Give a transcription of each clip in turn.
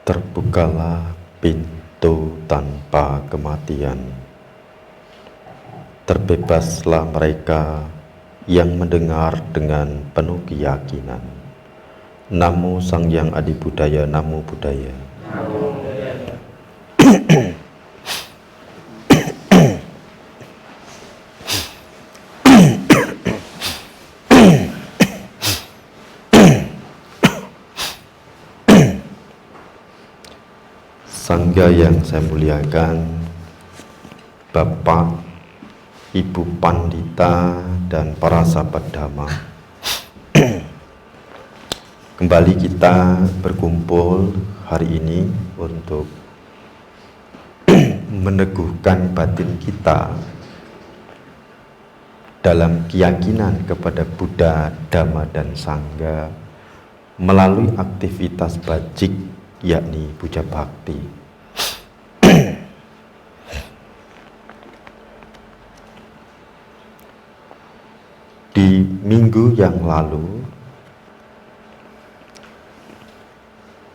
Terbukalah pintu tanpa kematian. Terbebaslah mereka yang mendengar dengan penuh keyakinan. Namo Sang Hyang Adibudaya, Namo Buddhaya. Sangga yang saya muliakan, Bapak, Ibu Pandita, dan para sahabat Dhamma. Kembali kita berkumpul hari ini untuk meneguhkan batin kita dalam keyakinan kepada Buddha, Dhamma, dan Sangha melalui aktivitas bajik, yakni puja bakti. Di minggu yang lalu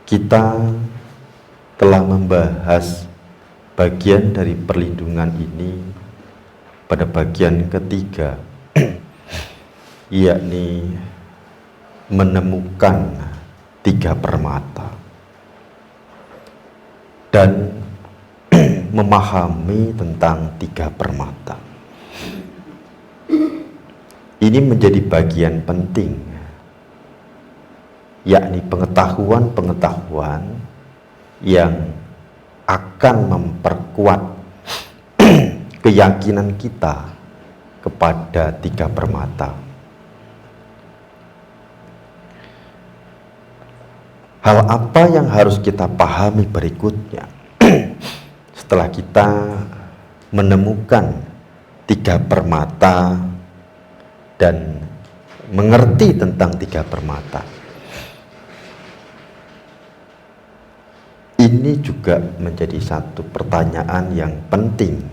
kita telah membahas bagian dari perlindungan ini pada bagian ketiga, yakni menemukan tiga permata dan memahami tentang tiga permata. Ini menjadi bagian penting, yakni pengetahuan-pengetahuan yang akan memperkuat keyakinan kita kepada tiga permata. Hal apa yang harus kita pahami berikutnya setelah kita menemukan tiga permata dan mengerti tentang tiga permata? Ini juga menjadi satu pertanyaan yang penting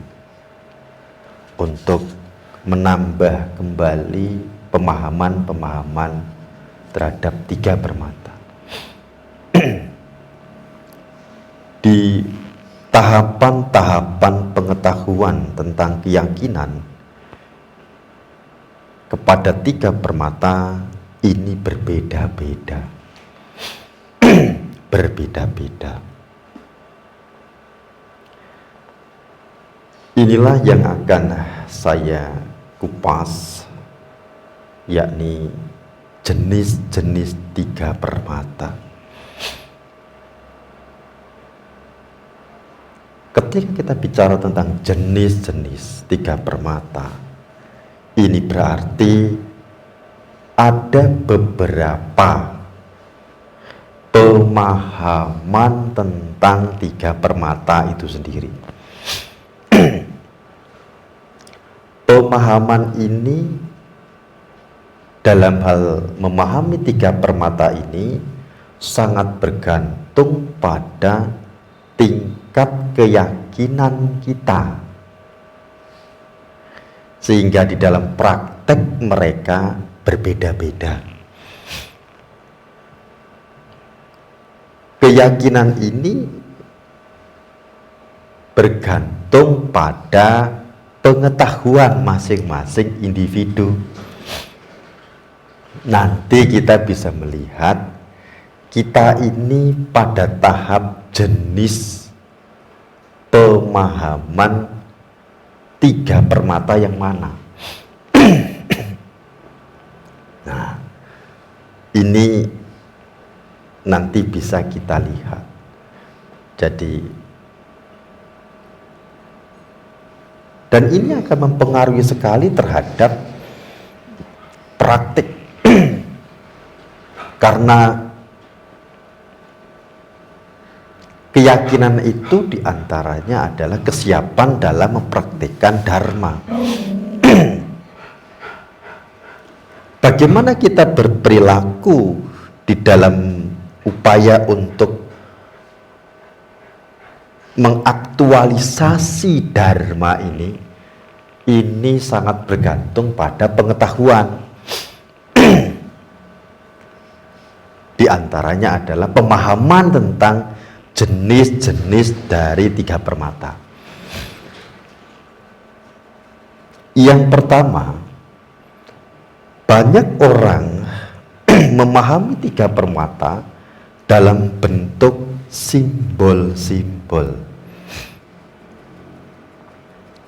untuk menambah kembali pemahaman-pemahaman terhadap tiga permata. Di tahapan-tahapan pengetahuan tentang keyakinan kepada tiga permata ini berbeda-beda. Berbeda-beda. Inilah yang akan saya kupas, yakni jenis-jenis tiga permata. Ketika kita bicara tentang jenis-jenis tiga permata, ini berarti ada beberapa pemahaman tentang tiga permata itu sendiri. Pemahaman ini dalam hal memahami tiga permata ini sangat bergantung pada tingkat keyakinan kita, sehingga di dalam praktek mereka berbeda-beda. Keyakinan ini bergantung pada pengetahuan masing-masing individu. Nanti kita bisa melihat kita ini pada tahap jenis pemahaman tiga permata yang mana. Nah, ini nanti bisa kita lihat. Jadi, dan ini akan mempengaruhi sekali terhadap praktik. Karena keyakinan itu diantaranya adalah kesiapan dalam mempraktikkan dharma. Bagaimana kita berperilaku di dalam upaya untuk mengaktualisasi dharma ini sangat bergantung pada pengetahuan. Di antaranya adalah pemahaman tentang jenis-jenis dari tiga permata. Yang pertama, banyak orang memahami tiga permata dalam bentuk simbol-simbol.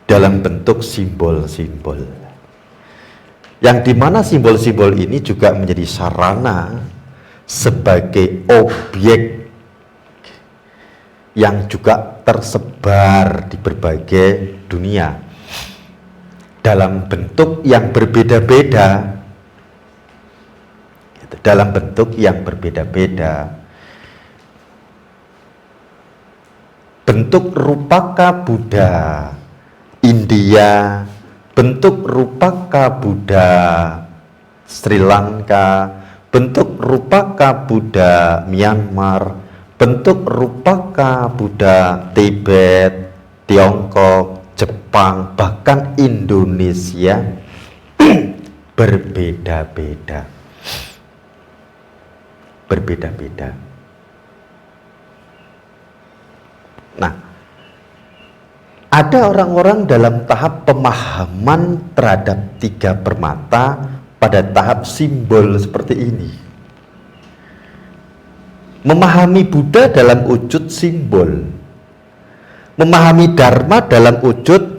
Dalam bentuk simbol-simbol. Yang dimana simbol-simbol ini juga menjadi sarana sebagai objek yang juga tersebar di berbagai dunia dalam bentuk yang berbeda-beda, dalam bentuk yang berbeda-beda. Bentuk Rupaka Buddha India, bentuk Rupaka Buddha Sri Lanka, bentuk Rupaka Buddha Myanmar, bentuk Rupaka Buddha Tibet, Tiongkok, Jepang, bahkan Indonesia berbeda-beda. Berbeda-beda. Nah, ada orang-orang dalam tahap pemahaman terhadap tiga permata pada tahap simbol seperti ini. Memahami Buddha dalam wujud simbol, memahami Dharma dalam wujud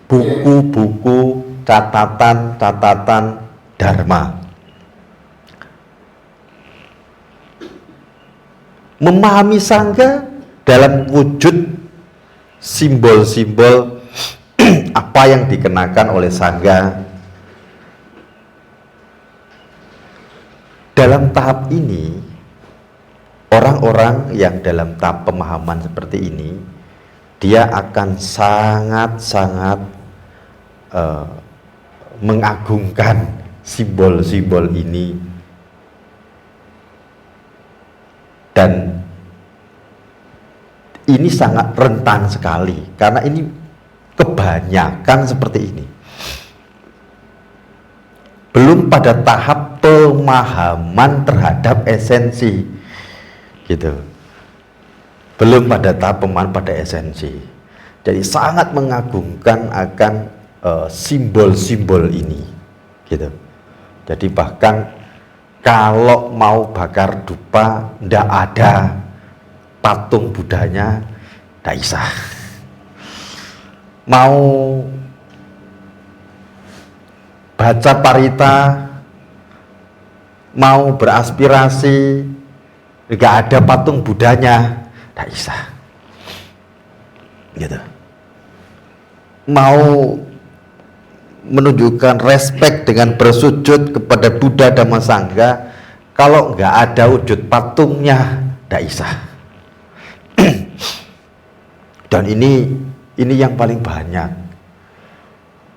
buku-buku, catatan-catatan Dharma. Memahami Sangha dalam wujud simbol-simbol apa yang dikenakan oleh Sangha. Dalam tahap ini, orang-orang yang dalam tahap pemahaman seperti ini, dia akan sangat-sangat mengagungkan simbol-simbol ini, dan ini sangat rentan sekali karena ini kebanyakan seperti ini. Belum pada tahap pemahaman terhadap esensi, gitu. Belum pada tahap pemahaman pada esensi. Jadi sangat mengagungkan akan simbol-simbol ini, gitu. Jadi bahkan kalau mau bakar dupa, ndak ada patung Budanya, ndak isah. Mau baca parita, mau beraspirasi, nggak ada patung Budanya, ndak isah. Gitu. Mau menunjukkan respek dengan bersujud kepada Buddha Dhamma Sangha, kalau nggak ada wujud patungnya, ndak isah. Dan ini yang paling banyak.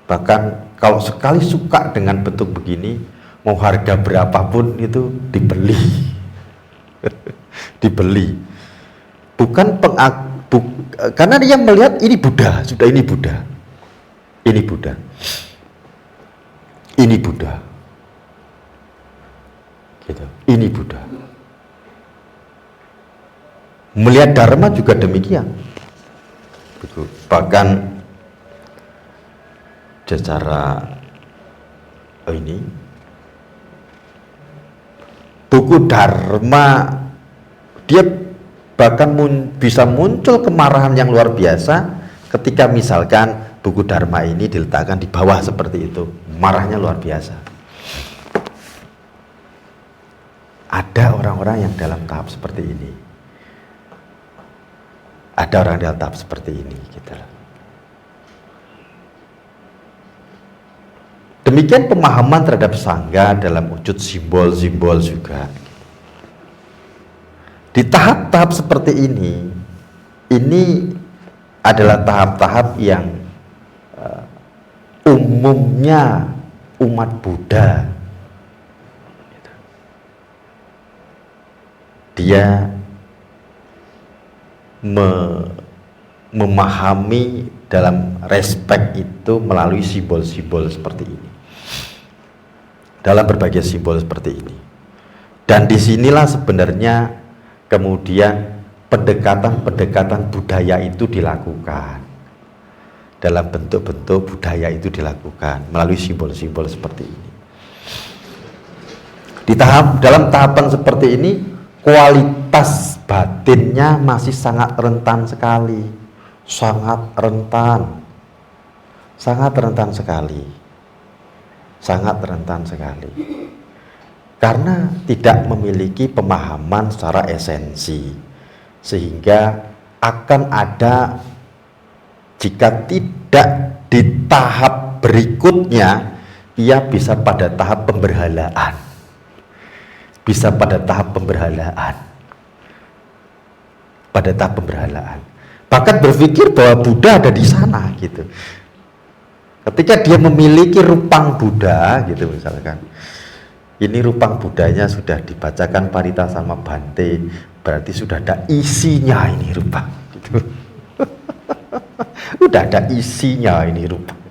Bahkan kalau sekali suka dengan bentuk begini, mau harga berapapun itu dibeli. Dibeli. Bukan karena dia melihat ini Buddha, sudah ini Buddha. Ini Buddha. Ini Buddha. Gitu. Ini Buddha. Melihat Dharma juga demikian. Bahkan secara ini buku Dharma, dia bahkan bisa muncul kemarahan yang luar biasa ketika misalkan buku Dharma ini diletakkan di bawah seperti itu, marahnya luar biasa. Ada orang-orang yang dalam tahap seperti ini. Ada orang dalam tahap seperti ini, gitu. Demikian pemahaman terhadap Sangha dalam wujud simbol-simbol juga. Di tahap-tahap seperti ini adalah tahap-tahap yang umumnya umat Buddha, dia memahami dalam respek itu melalui simbol-simbol seperti ini, dalam berbagai simbol seperti ini. Dan disinilah sebenarnya kemudian pendekatan-pendekatan budaya itu dilakukan. Dalam bentuk-bentuk budaya itu dilakukan melalui simbol-simbol seperti ini. Dalam tahapan seperti ini, kualitas batinnya masih sangat rentan sekali, sangat rentan sekali, karena tidak memiliki pemahaman secara esensi, sehingga akan ada, jika tidak di tahap berikutnya, ia bisa pada tahap pemberhalaan. Bahkan berpikir bahwa Buddha ada di sana gitu. Ketika dia memiliki rupang Buddha gitu misalkan, ini rupang Buddhanya sudah dibacakan Parita sama Bante, berarti sudah ada isinya ini rupang gitu. Udah ada isinya ini rupang.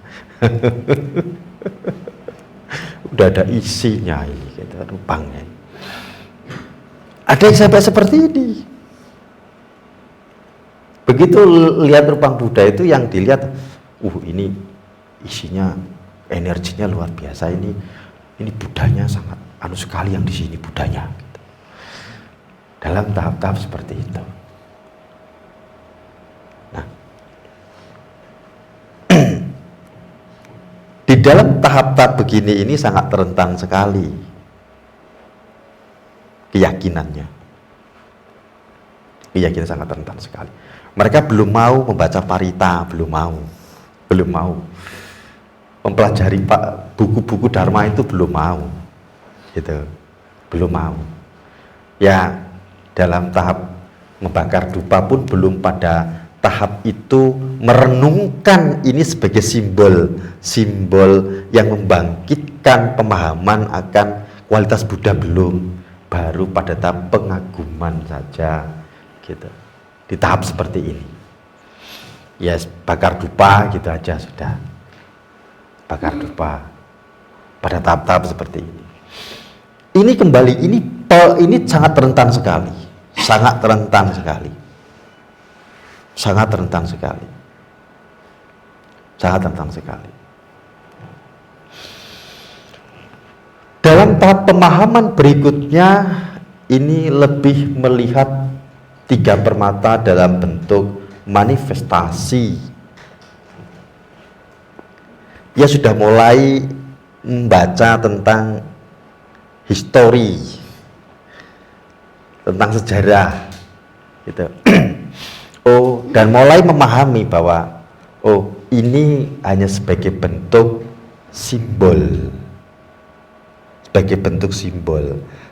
Udah ada isinya ini gitu, rupangnya. Ada yang sampai seperti ini. Begitu lihat rupang Buddha itu, yang dilihat, ini isinya, energinya luar biasa, ini Buddhanya sangat sekali yang di sini Buddhanya gitu. Dalam tahap-tahap seperti itu. Nah, di dalam tahap-tahap begini ini sangat rentan sekali keyakinan sangat rentan sekali. Mereka belum mau membaca Parita, belum mau mempelajari buku-buku Dharma itu, belum mau gitu, belum mau. Ya, dalam tahap membakar dupa pun belum pada tahap itu merenungkan ini sebagai simbol yang membangkitkan pemahaman akan kualitas Buddha, belum. Baru pada tahap pengaguman saja gitu. Di tahap seperti ini, ya bakar dupa gitu aja sudah, bakar dupa pada tahap-tahap seperti ini. Ini kembali, ini sangat rentan sekali. Dalam tahap pemahaman berikutnya, ini lebih melihat tiga permata dalam bentuk manifestasi. Ia sudah mulai membaca tentang histori, tentang sejarah gitu. Dan mulai memahami bahwa ini hanya sebagai bentuk simbol.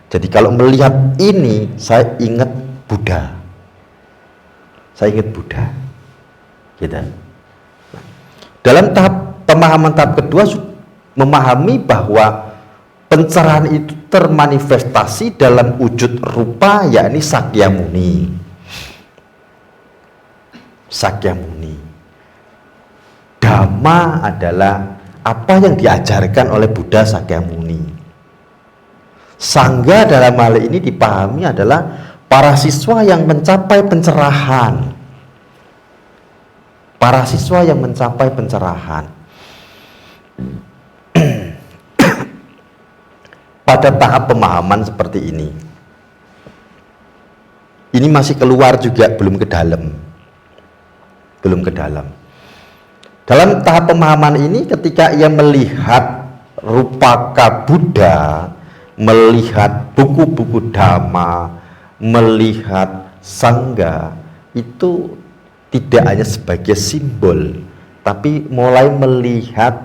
Jadi kalau melihat ini, saya ingat Buddha. Gitu. Dalam tahap pemahaman tahap kedua, memahami bahwa pencerahan itu termanifestasi dalam wujud rupa, yakni Sakyamuni. Dhamma adalah apa yang diajarkan oleh Buddha Sakyamuni. Sangga dalam hal ini dipahami adalah para siswa yang mencapai pencerahan. Pada tahap pemahaman seperti ini masih keluar juga, belum ke dalam. Dalam tahap pemahaman ini, ketika ia melihat rupaka Buddha, melihat buku-buku Dhamma, melihat Sangga, itu tidak hanya sebagai simbol, tapi mulai melihat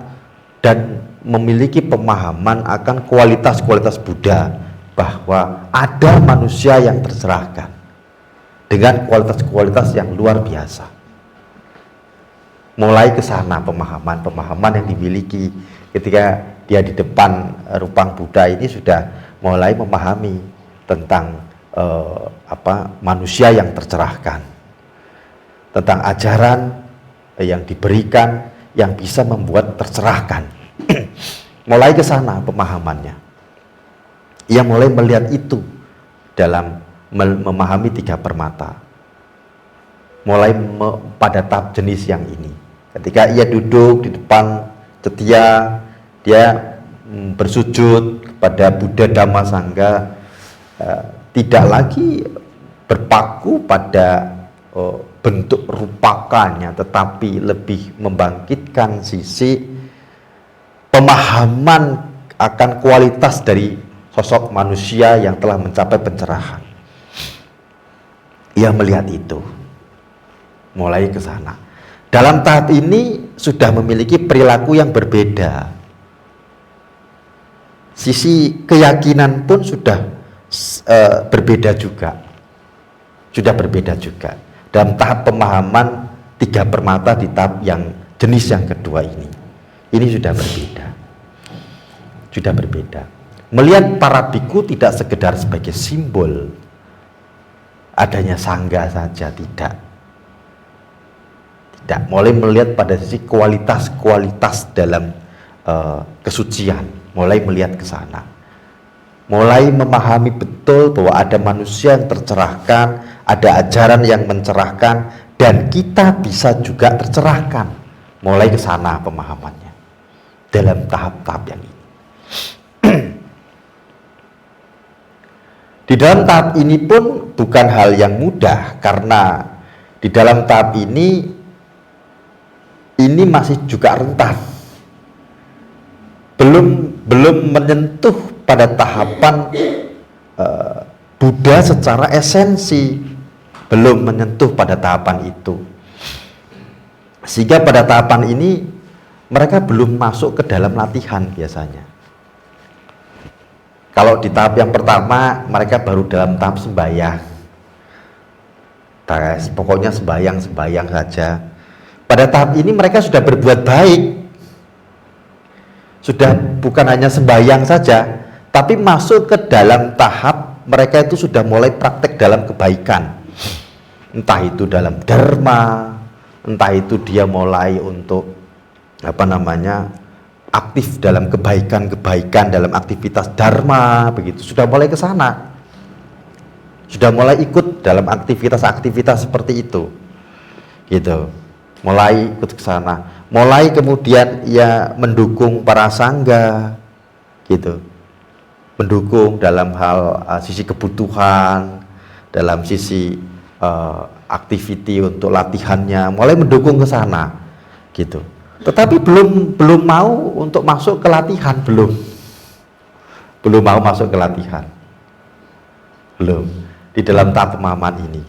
dan memiliki pemahaman akan kualitas-kualitas Buddha, bahwa ada manusia yang tercerahkan dengan kualitas-kualitas yang luar biasa. Mulai ke sana pemahaman yang dimiliki ketika dia di depan rupang Buddha ini, sudah mulai memahami tentang manusia yang tercerahkan, tentang ajaran yang diberikan yang bisa membuat tercerahkan. Mulai ke sana pemahamannya. Ia mulai melihat itu dalam memahami tiga permata. mulai pada tahap jenis yang ini. Ketika ia duduk di depan cetia, dia bersujud kepada Buddha Dhamma Sangha, tidak lagi berpaku pada bentuk rupakannya, tetapi lebih membangkitkan sisi pemahaman akan kualitas dari sosok manusia yang telah mencapai pencerahan. Ia melihat itu, mulai ke sana. Dalam tahap ini sudah memiliki perilaku yang berbeda. Sisi keyakinan pun sudah berbeda juga. Sudah berbeda juga. Dalam tahap pemahaman tiga permata di tahap yang jenis yang kedua ini. Ini sudah berbeda. Sudah berbeda. Melihat para biku tidak sekedar sebagai simbol adanya sangga saja, tidak. Tidak, mulai melihat pada sisi kualitas-kualitas dalam kesucian, mulai melihat ke sana. Mulai memahami betul bahwa ada manusia yang tercerahkan, ada ajaran yang mencerahkan, dan kita bisa juga tercerahkan. Mulai ke sana pemahamannya dalam tahap-tahap yang ini. Di dalam tahap ini pun bukan hal yang mudah, karena di dalam tahap ini masih juga rentan. Belum menyentuh pada tahapan Buddha secara esensi, belum menyentuh pada tahapan itu. Sehingga pada tahapan ini mereka belum masuk ke dalam latihan biasanya. Kalau di tahap yang pertama mereka baru dalam tahap sembahyang. Pokoknya sembahyang saja. Pada tahap ini mereka sudah berbuat baik. Sudah bukan hanya sembahyang saja, tapi masuk ke dalam tahap mereka itu sudah mulai praktek dalam kebaikan. Entah itu dalam dharma, entah itu dia mulai untuk aktif dalam kebaikan dalam aktivitas dharma, begitu. Sudah mulai ke sana. Sudah mulai ikut dalam aktivitas-aktivitas seperti itu. Gitu. Mulai ikut ke sana. Mulai kemudian ia mendukung para sangga. Gitu. Mendukung dalam hal sisi kebutuhan, dalam sisi activity untuk latihannya, mulai mendukung ke sana. Gitu. Tetapi belum mau untuk masuk ke latihan, belum mau masuk ke latihan, belum di dalam tahap pemahaman ini.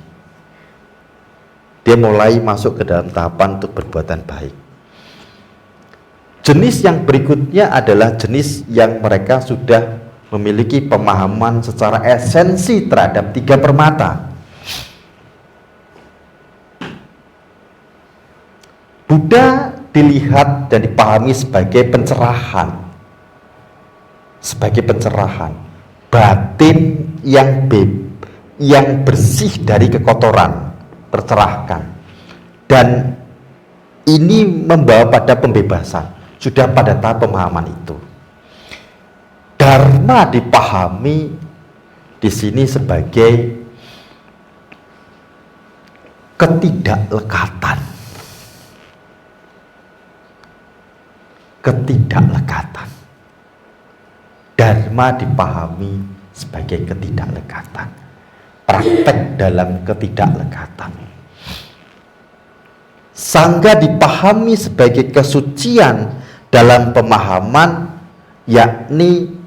Dia mulai masuk ke dalam tahapan untuk perbuatan baik. Jenis yang berikutnya adalah jenis yang mereka sudah memiliki pemahaman secara esensi terhadap tiga permata. Buddha dilihat dan dipahami sebagai pencerahan, batin yang bersih dari kekotoran, tercerahkan, dan ini membawa pada pembebasan. Sudah pada tahap pemahaman itu, dharma dipahami di sini sebagai ketidaklekatan. Dharma dipahami sebagai ketidaklekatan, praktek dalam ketidaklekatan. Sangga dipahami sebagai kesucian dalam pemahaman, yakni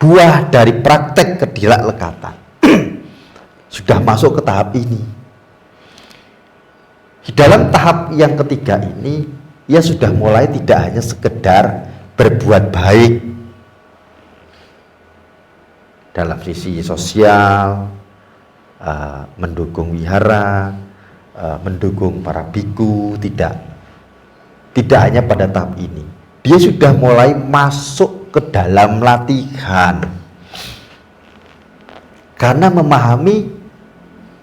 buah dari praktek ketidaklekatan. Sudah masuk ke tahap ini. Di dalam tahap yang ketiga ini, ia sudah mulai tidak hanya sekedar berbuat baik dalam sisi sosial, mendukung wihara, mendukung para biku, tidak hanya pada tahap ini. Dia sudah mulai masuk ke dalam latihan, karena memahami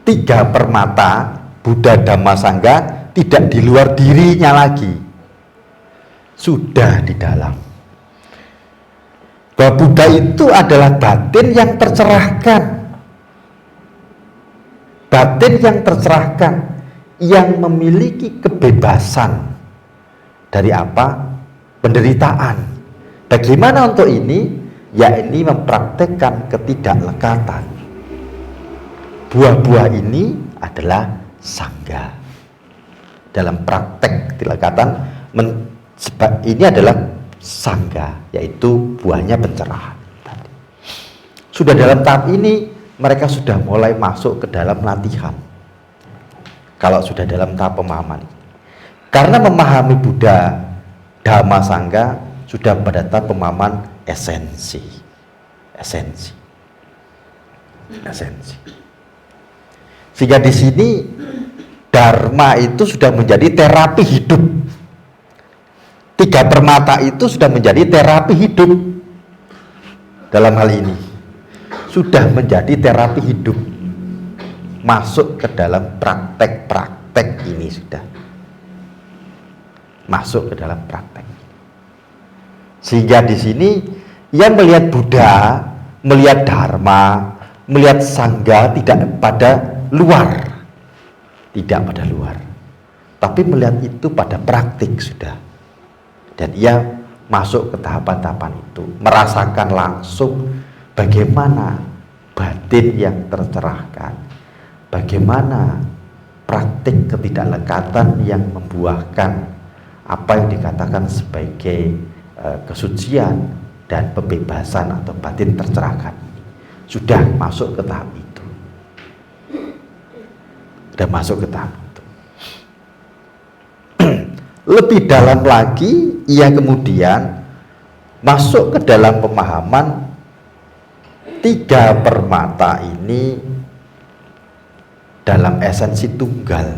tiga permata Buddha Dhamma Sangha tidak di luar dirinya lagi, sudah di dalam. Bahwa Buddha itu adalah batin yang tercerahkan, yang memiliki kebebasan dari apa? Penderitaan. Bagaimana untuk ini? Ya, ini mempraktekkan ketidaklekatan. Buah-buah ini adalah sangga. Dalam praktek ketidaklekatan, ini adalah sangga, yaitu buahnya pencerahan. Sudah dalam tahap ini, mereka sudah mulai masuk ke dalam latihan. Kalau sudah dalam tahap pemahaman, karena memahami Buddha, Dhamma, Sangga sudah pada tahap pemahaman esensi. Sehingga di sini Dharma itu sudah menjadi terapi hidup. 3 permata itu sudah menjadi terapi hidup. Dalam hal ini sudah menjadi terapi hidup, masuk ke dalam praktek ini, sudah masuk ke dalam praktek. Sehingga di sini ia melihat Buddha, melihat Dharma, melihat Sangga tidak pada luar, tapi melihat itu pada praktik sudah. Dan ia masuk ke tahapan-tahapan itu, merasakan langsung bagaimana batin yang tercerahkan, bagaimana praktik ketidaklekatan yang membuahkan apa yang dikatakan sebagai kesucian dan pembebasan atau batin tercerahkan. Sudah masuk ke tahap itu. Lebih dalam lagi, ia kemudian masuk ke dalam pemahaman 3 permata ini dalam esensi tunggal.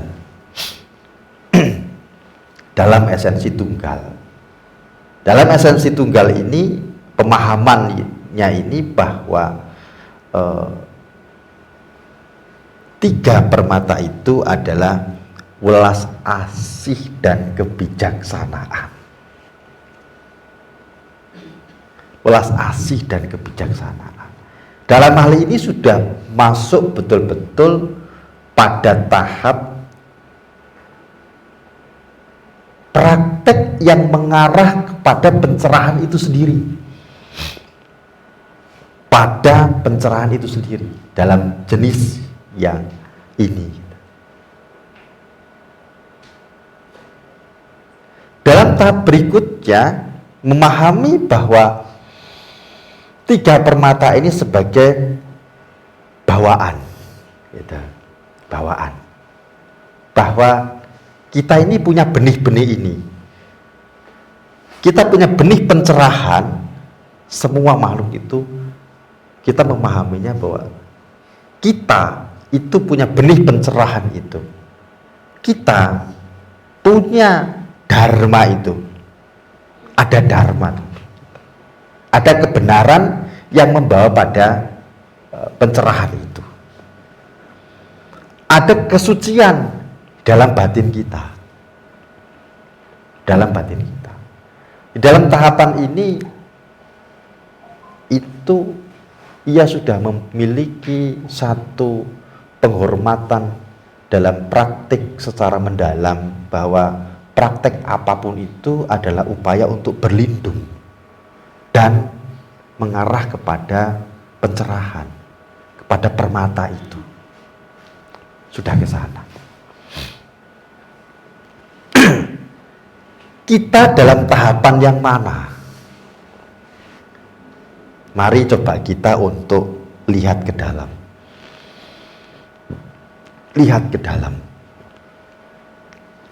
Dalam esensi tunggal ini, pemahamannya ini bahwa 3 permata itu adalah welas asih dan kebijaksanaan. Dalam hal ini sudah masuk betul-betul pada tahap praktek yang mengarah kepada pencerahan itu sendiri. Dalam jenis yang ini. Dalam tahap berikutnya, memahami bahwa 3 permata ini sebagai bawaan, bahwa kita ini punya benih-benih ini. Kita punya benih pencerahan. Semua makhluk itu kita memahaminya bahwa kita itu punya benih pencerahan itu. Kita punya Dharma itu. Ada Dharma. Ada kebenaran yang membawa pada pencerahan itu. Ada kesucian dalam batin kita. Di dalam tahapan ini itu ia sudah memiliki satu penghormatan dalam praktik secara mendalam, bahwa praktek apapun itu adalah upaya untuk berlindung dan mengarah kepada pencerahan, kepada permata itu. Sudah ke sana. Kita dalam tahapan yang mana? Mari coba kita untuk lihat ke dalam.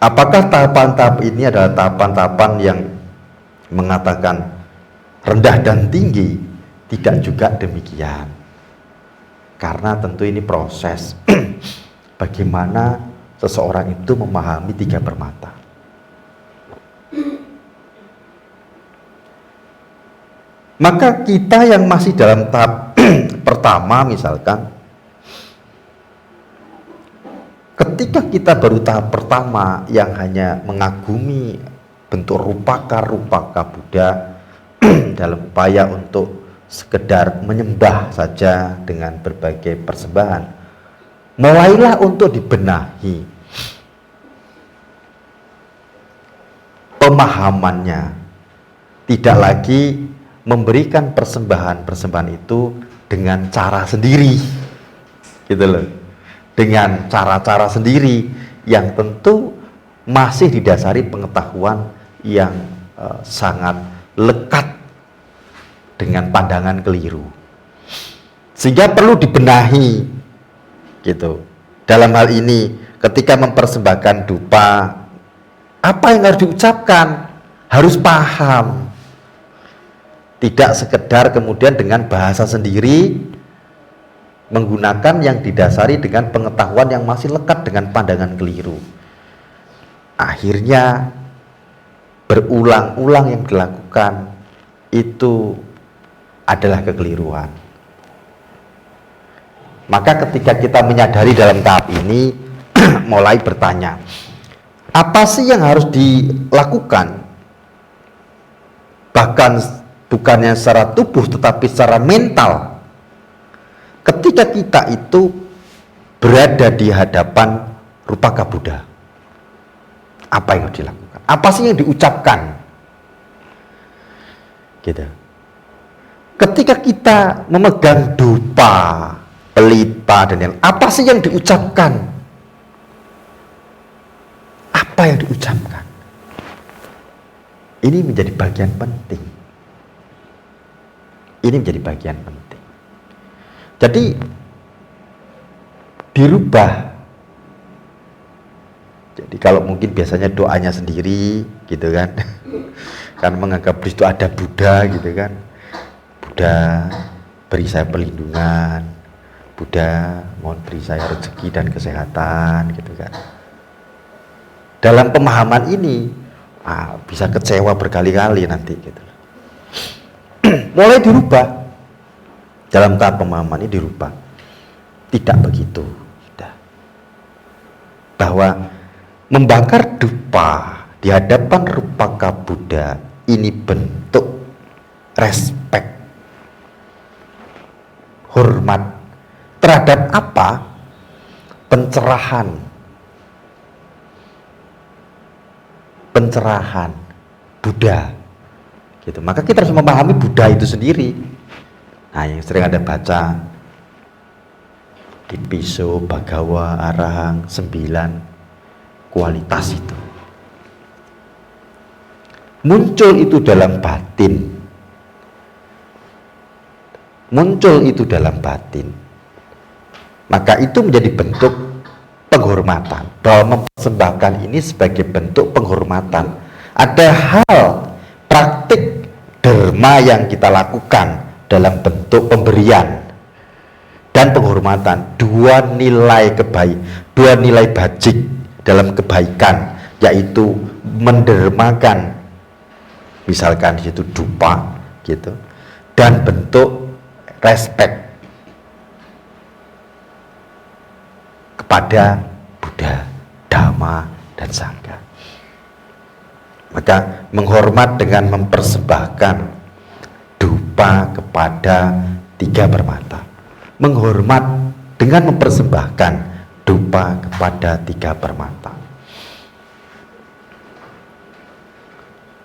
Apakah tahapan-tahap ini adalah tahapan-tahapan yang mengatakan rendah dan tinggi? Tidak juga demikian. Karena tentu ini proses bagaimana seseorang itu memahami 3 permata. Maka kita yang masih dalam tahap pertama misalkan, ketika kita baru tahap pertama yang hanya mengagumi bentuk rupaka Buddha dalam upaya untuk sekedar menyembah saja dengan berbagai persembahan, mulailah untuk dibenahi pemahamannya tidak lagi memberikan persembahan itu dengan cara sendiri, gitu loh, dengan cara-cara sendiri yang tentu masih didasari pengetahuan yang sangat lekat dengan pandangan keliru, sehingga perlu dibenahi, gitu. Dalam hal ini, ketika mempersembahkan dupa, apa yang harus diucapkan? Harus paham. Tidak sekedar kemudian dengan bahasa sendiri, menggunakan yang didasari dengan pengetahuan yang masih lekat dengan pandangan keliru. Akhirnya berulang-ulang yang dilakukan itu adalah kekeliruan. Maka ketika kita menyadari dalam tahap ini, mulai bertanya, apa sih yang harus dilakukan? Bahkan bukannya secara tubuh tetapi secara mental. Ketika kita itu berada di hadapan Rupaka Buddha, apa yang harus dilakukan? Apa sih yang diucapkan? Gitu. Ketika kita memegang dupa, pelita dan yang apa sih yang diucapkan? Apa yang diucapkan? Ini menjadi bagian penting. Ini menjadi bagian penting. Jadi dirubah. Jadi kalau mungkin biasanya doanya sendiri, gitu kan, kan menganggap di situ ada Buddha, gitu kan. Buddha beri saya perlindungan, Buddha mohon beri saya rezeki dan kesehatan, gitu kan. Dalam pemahaman ini bisa kecewa berkali-kali nanti, gitu. Mulai dirubah. Dalam tahap pemahaman ini dirubah. Tidak begitu. Tidak. Bahwa membakar dupa di hadapan Rupaka Buddha ini bentuk respek, hormat terhadap apa? Pencerahan Buddha, gitu. Maka kita harus memahami Buddha itu sendiri. Nah, yang sering Anda baca di Piso, Bhagawa, Arahang, 9 kualitas itu muncul itu dalam batin, maka itu menjadi bentuk penghormatan. Bahwa mempersembahkan ini sebagai bentuk penghormatan. Ada hal praktik dharma yang kita lakukan dalam bentuk pemberian dan penghormatan, dua nilai bajik dalam kebaikan, yaitu mendermakan, misalkan di situ dupa, gitu, dan bentuk respek kepada Buddha, Dhamma, dan Sangha. Maka menghormat dengan mempersembahkan dupa kepada 3 permata. Menghormat dengan mempersembahkan dupa kepada 3 permata.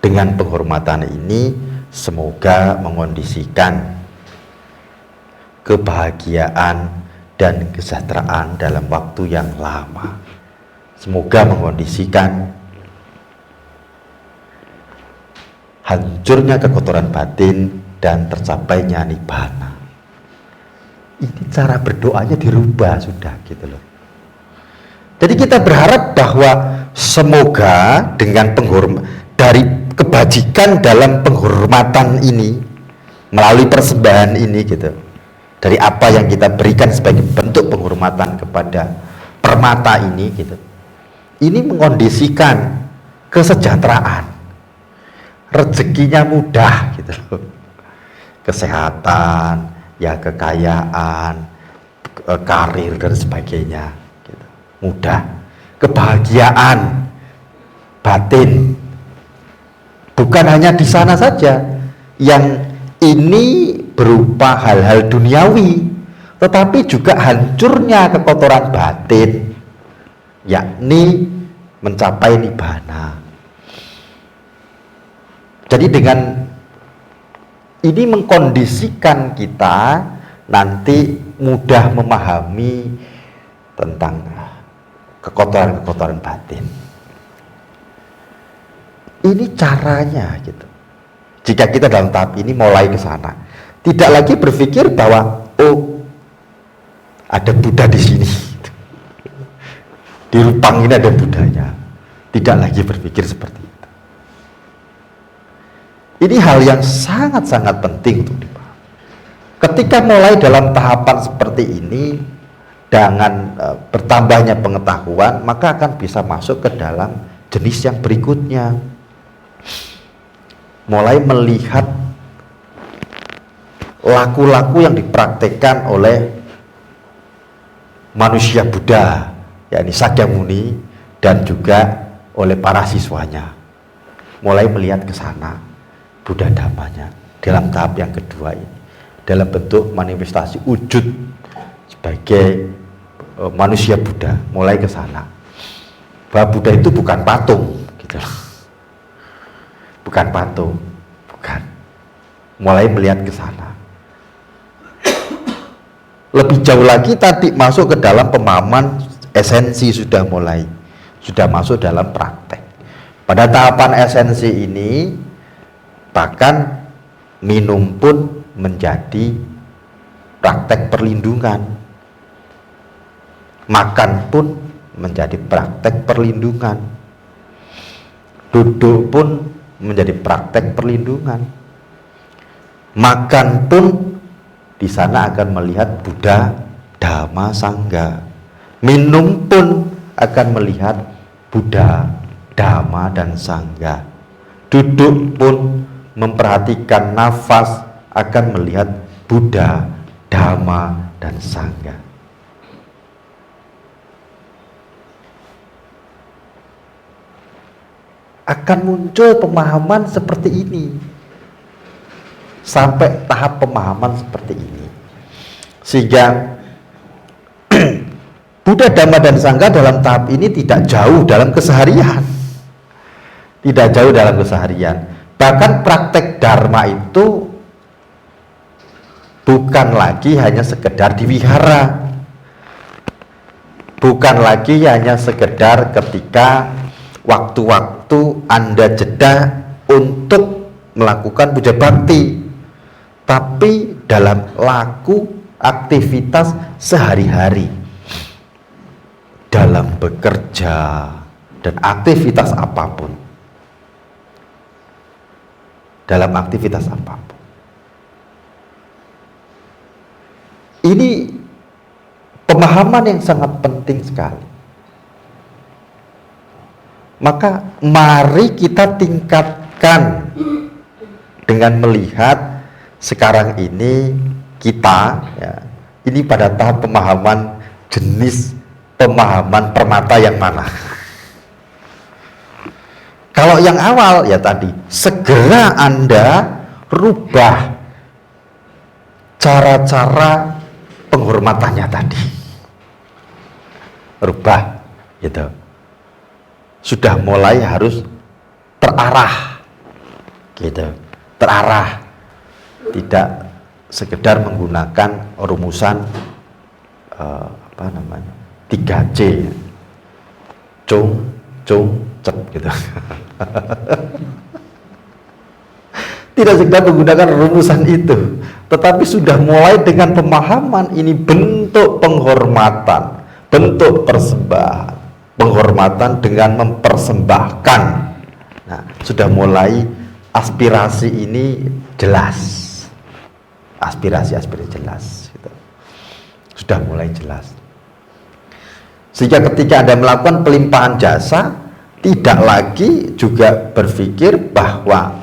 Dengan penghormatan ini semoga mengondisikan kebahagiaan dan kesejahteraan dalam waktu yang lama. Semoga mengondisikan hancurnya kekotoran batin dan tercapainya nibbana. Ini cara berdoanya dirubah sudah, gitu loh. Jadi kita berharap bahwa semoga dengan dari kebajikan dalam penghormatan ini, melalui persembahan ini, gitu, dari apa yang kita berikan sebagai bentuk penghormatan kepada permata ini, gitu, ini mengondisikan kesejahteraan, rezekinya mudah, gitu loh, kesehatan, ya kekayaan, karir dan sebagainya, gitu, mudah, kebahagiaan batin. Bukan hanya di sana saja, yang ini berupa hal-hal duniawi, tetapi juga hancurnya kekotoran batin, yakni mencapai nibbana. Jadi dengan ini mengkondisikan kita nanti mudah memahami tentang kekotoran-kekotoran batin. Ini caranya gitu. Jika kita dalam tahap ini mulai ke sana, tidak lagi berpikir bahwa oh ada Buddha di sini, di Rupang ini ada Buddhanya. Tidak lagi berpikir seperti itu. Ini hal yang sangat-sangat penting untuk dipahami. Ketika mulai dalam tahapan seperti ini, dengan bertambahnya pengetahuan, maka akan bisa masuk ke dalam jenis yang berikutnya. Mulai melihat laku-laku yang dipraktekkan oleh manusia Buddha, yakni Sakyamuni, dan juga oleh para siswanya. Mulai melihat ke sana Buddha Dhammanya dalam tahap yang kedua ini, dalam bentuk manifestasi wujud sebagai manusia Buddha. Mulai ke sana bahwa Buddha itu bukan patung gitu loh. Bukan patung, bukan. Mulai melihat ke sana. Lebih jauh lagi tadi masuk ke dalam pemahaman esensi, sudah masuk dalam praktek. Pada tahapan esensi ini, bahkan minum pun menjadi praktek perlindungan. Makan pun menjadi praktek perlindungan. Duduk pun menjadi praktek perlindungan. Makan pun di sana akan melihat Buddha, Dhamma, Sangha. Minum pun akan melihat Buddha, Dhamma, dan Sangha. Duduk pun memperhatikan nafas akan melihat Buddha, Dhamma, dan Sangha. Akan muncul pemahaman seperti ini. Sampai tahap pemahaman seperti ini. Sehingga Buddha, Dhamma, dan Sangha dalam tahap ini tidak jauh dalam keseharian. Tidak jauh dalam keseharian. Bahkan praktek Dharma itu bukan lagi hanya sekedar diwihara. Bukan lagi hanya sekedar ketika waktu-waktu Anda jeda untuk melakukan puja bakti, tapi dalam laku aktivitas sehari-hari, dalam bekerja dan aktivitas apapun, dalam aktivitas apapun. Ini pemahaman yang sangat penting sekali. Maka mari kita tingkatkan dengan melihat sekarang ini kita ya, ini pada tahap pemahaman jenis pemahaman permata yang mana. Kalau yang awal ya tadi, segera Anda rubah cara-cara penghormatannya tadi. Rubah gitu. Sudah mulai harus terarah gitu, terarah, tidak sekedar menggunakan rumusan 3C, cung, cep gitu. Tidak sekedar menggunakan rumusan itu, tetapi sudah mulai dengan pemahaman ini bentuk penghormatan, bentuk persembahan. Penghormatan dengan mempersembahkan. Nah, sudah mulai aspirasi ini jelas. Aspirasi jelas gitu. Sudah mulai jelas. Sehingga ketika Anda melakukan pelimpahan jasa, tidak lagi juga berpikir bahwa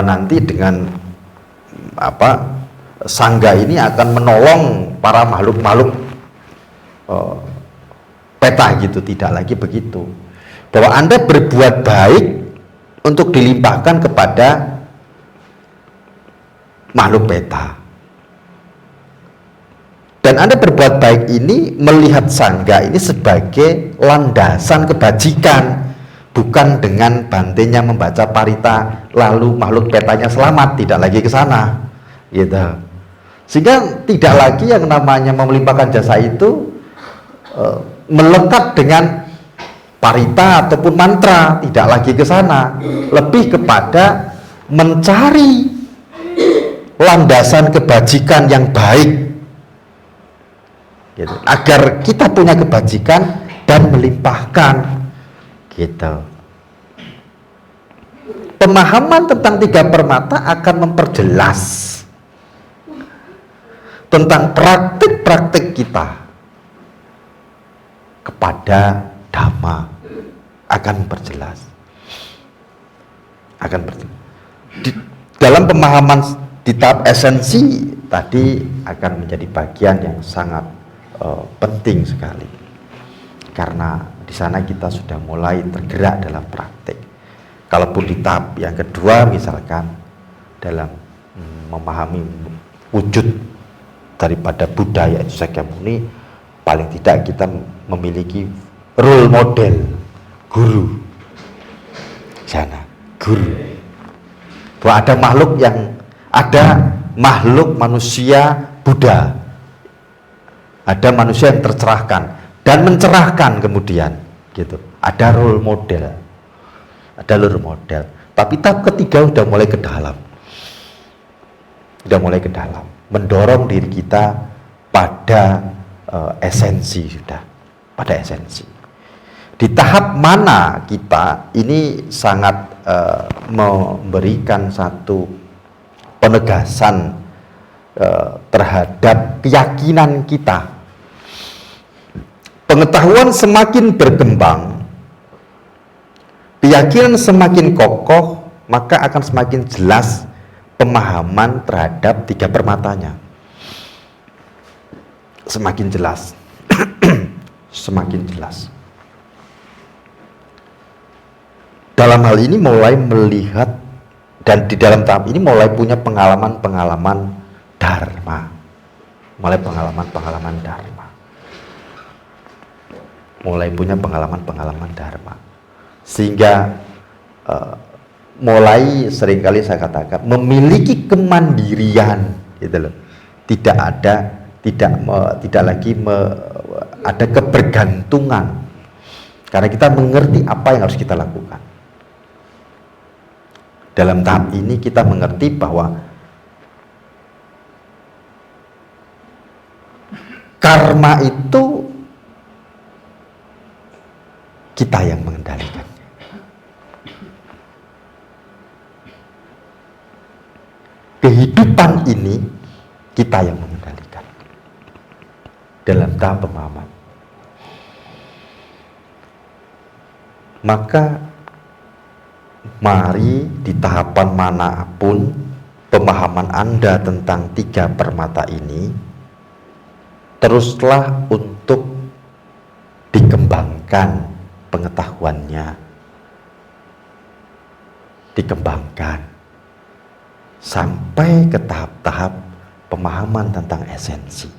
nanti dengan sangga ini akan menolong para makhluk-makhluk peta gitu. Tidak lagi begitu, bahwa Anda berbuat baik untuk dilimpahkan kepada makhluk peta, dan Anda berbuat baik ini melihat sangga ini sebagai landasan kebajikan, bukan dengan bantenya membaca parita lalu makhluk petanya selamat, tidak lagi ke sana, gitu. Sehingga tidak lagi yang namanya melimpahkan jasa itu melekat dengan parita ataupun mantra, tidak lagi ke sana, lebih kepada mencari landasan kebajikan yang baik, gitu, agar kita punya kebajikan dan melimpahkan, gitu. Pemahaman tentang tiga permata akan memperjelas tentang praktik-praktik kita kepada Dhamma, akan memperjelas, di dalam pemahaman di tahap esensi tadi akan menjadi bagian yang sangat penting sekali, karena di sana kita sudah mulai tergerak dalam praktik. Kalaupun di tahap yang kedua misalkan dalam memahami wujud daripada Buddha yaitu Sakyamuni, paling tidak kita memiliki role model guru sana, guru, bahwa ada makhluk manusia Buddha, ada manusia yang tercerahkan dan mencerahkan kemudian, gitu. Ada role model, tapi tahap ketiga udah mulai ke dalam, mendorong diri kita pada esensi, pada esensi. Di tahap mana kita ini sangat memberikan satu penegasan terhadap keyakinan kita. Pengetahuan semakin berkembang, keyakinan semakin kokoh, maka akan semakin jelas pemahaman terhadap tiga permatanya. Semakin jelas. Semakin jelas. Dalam hal ini mulai melihat, dan di dalam tahap ini mulai punya pengalaman-pengalaman Dharma. Sehingga mulai seringkali saya katakan memiliki kemandirian, gitu loh. Tidak lagi ada kebergantungan, karena kita mengerti apa yang harus kita lakukan. Dalam tahap ini kita mengerti bahwa karma itu kita yang mengendalikan. Kehidupan ini kita yang mengendalikan. Dalam tahap pemahaman, maka mari di tahapan manapun pemahaman Anda tentang tiga permata ini teruslah untuk dikembangkan pengetahuannya, dikembangkan sampai ke tahap-tahap pemahaman tentang esensi.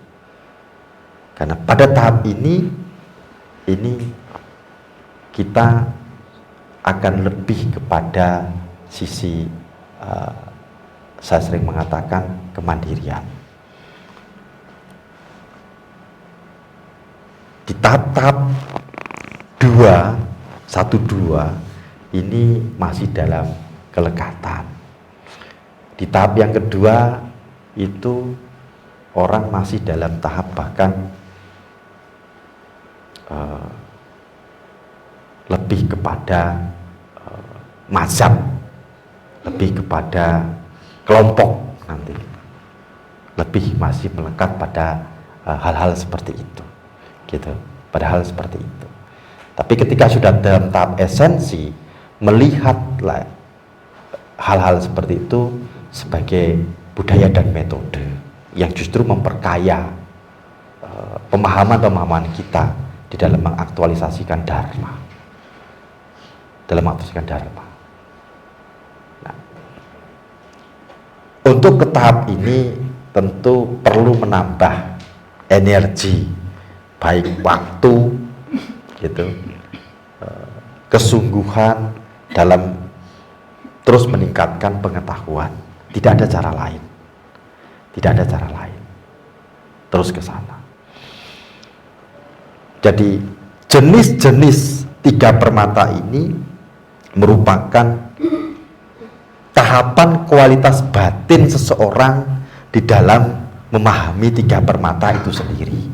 Karena pada tahap ini kita akan lebih kepada sisi saya sering mengatakan kemandirian. Di tahap-tahap 1-2 ini masih dalam kelekatan. Di tahap yang kedua itu orang masih dalam tahap bahkan lebih kepada mazhab, lebih kepada kelompok nanti, lebih masih melekat pada hal-hal seperti itu, gitu, pada hal seperti itu. Tapi ketika sudah dalam tahap esensi, melihatlah hal-hal seperti itu sebagai budaya dan metode yang justru memperkaya pemahaman-pemahaman kita di dalam mengaktualisasikan Dharma, Nah, untuk ke tahap ini tentu perlu menambah energi, baik waktu, gitu, kesungguhan dalam terus meningkatkan pengetahuan. Tidak ada cara lain. Tidak ada cara lain. Terus ke sana. Jadi jenis-jenis 3 permata ini merupakan tahapan kualitas batin seseorang di dalam memahami 3 permata itu sendiri.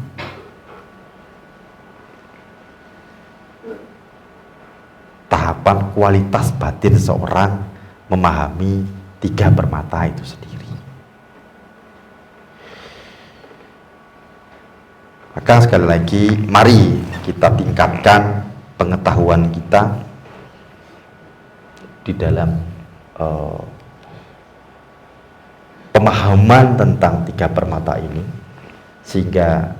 Tahapan kualitas batin seseorang memahami 3 permata itu sendiri. Maka sekali lagi, mari kita tingkatkan pengetahuan kita di dalam pemahaman tentang 3 permata ini, sehingga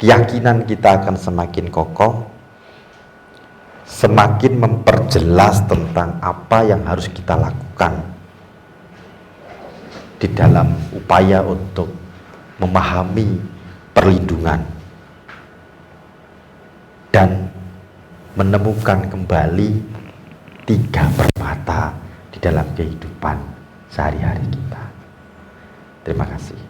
keyakinan kita akan semakin kokoh, semakin memperjelas tentang apa yang harus kita lakukan di dalam upaya untuk memahami perlindungan dan menemukan kembali 3 permata di dalam kehidupan sehari-hari kita. Terima kasih.